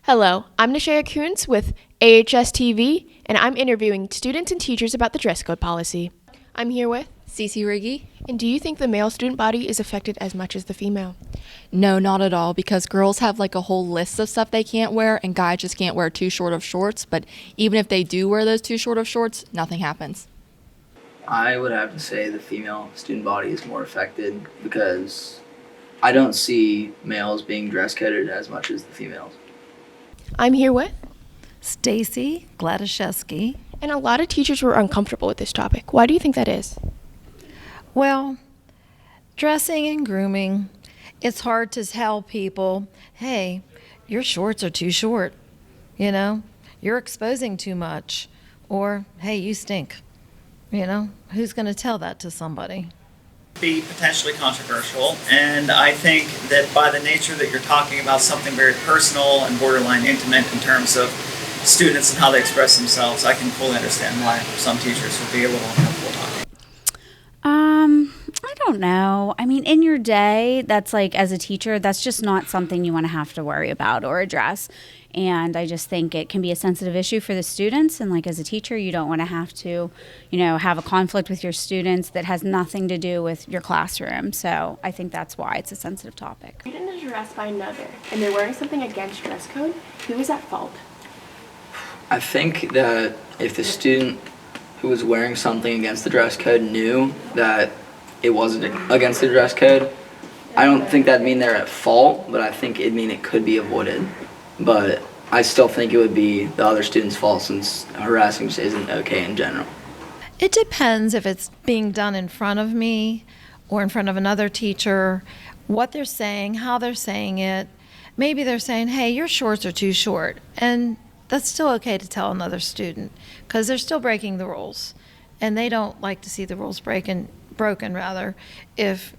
Hello, I'm Nishaya Kuntz with AHS-TV, and I'm interviewing students and teachers about the dress code policy. I'm here with Cece Riggy? And do you think the male student body is affected as much as the female? No, not at all, because girls have like a whole list of stuff they can't wear, and guys just can't wear too short of shorts. But even if they do wear those too short of shorts, nothing happens. I would have to say the female student body is more affected because I don't see males being dress coded as much as the females. I'm here with Stacy Gladaszewski. And a lot of teachers were uncomfortable with this topic. Why do you think that is? Well, dressing and grooming, it's hard to tell people, hey, your shorts are too short, you're exposing too much, or hey, you stink. Who's going to tell that to somebody? Be potentially controversial, and I think that by the nature that you're talking about something very personal and borderline intimate in terms of students and how they express themselves, I can fully understand why some teachers would be a little uncomfortable talking. I don't know. I mean, in your day, that's like, as a teacher, that's just not something you want to have to worry about or address. And I just think it can be a sensitive issue for the students. And like, as a teacher, you don't want to have to, have a conflict with your students that has nothing to do with your classroom. So I think that's why it's a sensitive topic. A student is dressed by another, and they're wearing something against dress code. Who is at fault? I think that if the student who was wearing something against the dress code knew that it wasn't against the dress code, I don't think that'd mean they're at fault, but I think it'd mean it could be avoided. But I still think it would be the other student's fault since harassing just isn't okay in general. It depends if it's being done in front of me or in front of another teacher, what they're saying, how they're saying it. Maybe they're saying, hey, your shorts are too short. And that's still okay to tell another student because they're still breaking the rules. And they don't like to see the rules broken if,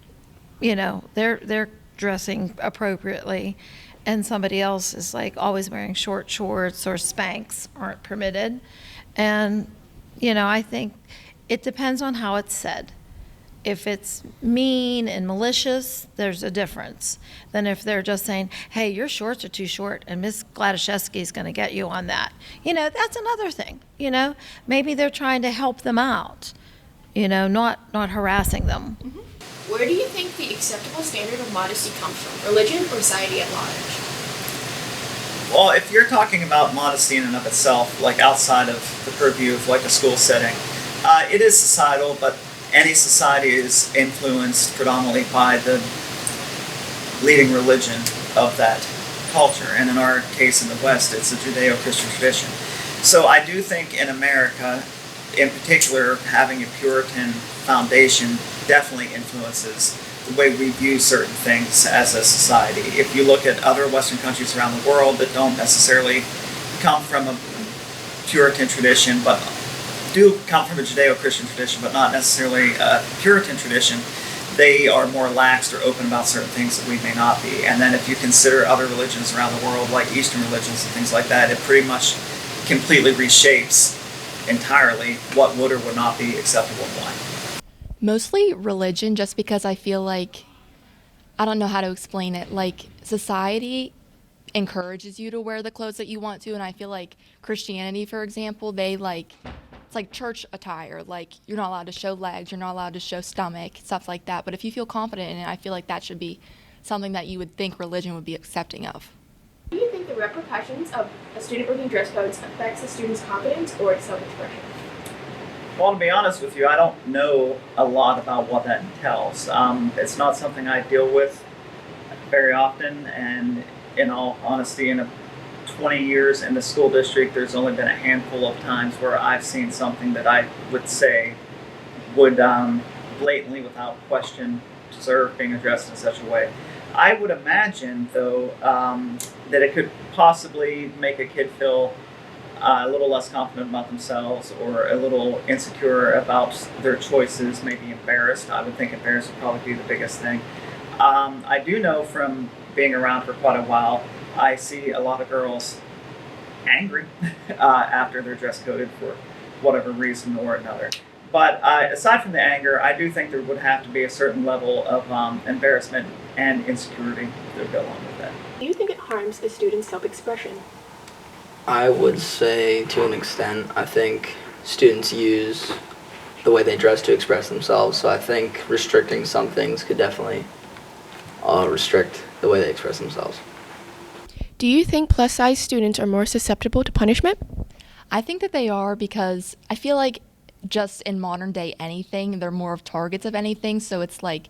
they're dressing appropriately and somebody else is like always wearing short shorts or Spanx aren't permitted. And, I think it depends on how it's said. If it's mean and malicious, there's a difference than if they're just saying, hey, your shorts are too short and Miss Gladaszewski is going to get you on that. That's another thing. Maybe they're trying to help them out, not harassing them. Mm-hmm. Where do you think the acceptable standard of modesty comes from? Religion or society at large? Well, if you're talking about modesty in and of itself, like outside of the purview of like a school setting, it is societal, but any society is influenced predominantly by the leading religion of that culture. And in our case in the West, it's a Judeo-Christian tradition. So I do think in America, in particular, having a Puritan foundation definitely influences the way we view certain things as a society. If you look at other Western countries around the world that don't necessarily come from a Puritan tradition, but do come from a Judeo-Christian tradition, but not necessarily a Puritan tradition, they are more lax or open about certain things that we may not be. And then if you consider other religions around the world, like Eastern religions and things like that, it pretty much completely reshapes entirely what would or would not be acceptable and why. Mostly religion, just because I feel like, I don't know how to explain it, like society encourages you to wear the clothes that you want to, and I feel like Christianity, for example, it's like church attire, like you're not allowed to show legs, you're not allowed to show stomach, stuff like that. But if you feel confident in it, I feel like that should be something that you would think religion would be accepting of. Do you think the repercussions of a student breaking dress codes affects the student's confidence or its self-expression? Well, to be honest with you, I don't know a lot about what that entails. It's not something I deal with very often, and in all honesty, in 20 years in the school district, there's only been a handful of times where I've seen something that I would say would blatantly, without question, deserve being addressed in such a way. I would imagine, though, that it could possibly make a kid feel a little less confident about themselves or a little insecure about their choices, maybe embarrassed. I would think embarrassed would probably be the biggest thing. I do know from being around for quite a while, I see a lot of girls angry after they're dress coded for whatever reason or another. But aside from the anger, I do think there would have to be a certain level of embarrassment and insecurity that would go along with that. Do you think it harms a student's self-expression? I would say to an extent, I think students use the way they dress to express themselves, so I think restricting some things could definitely restrict the way they express themselves. Do you think plus-size students are more susceptible to punishment? I think that they are because I feel like just in modern day anything, they're more of targets of anything. So it's like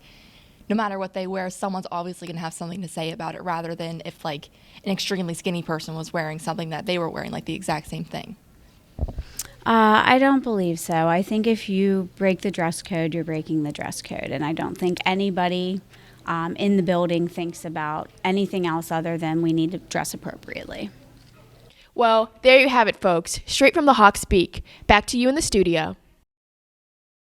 no matter what they wear, someone's obviously going to have something to say about it rather than if like an extremely skinny person was wearing something that they were wearing, like the exact same thing. I don't believe so. I think if you break the dress code, you're breaking the dress code. And I don't think anybody in the building thinks about anything else other than we need to dress appropriately. Well, there you have it, folks. Straight from the Hawk's beak. Back to you in the studio.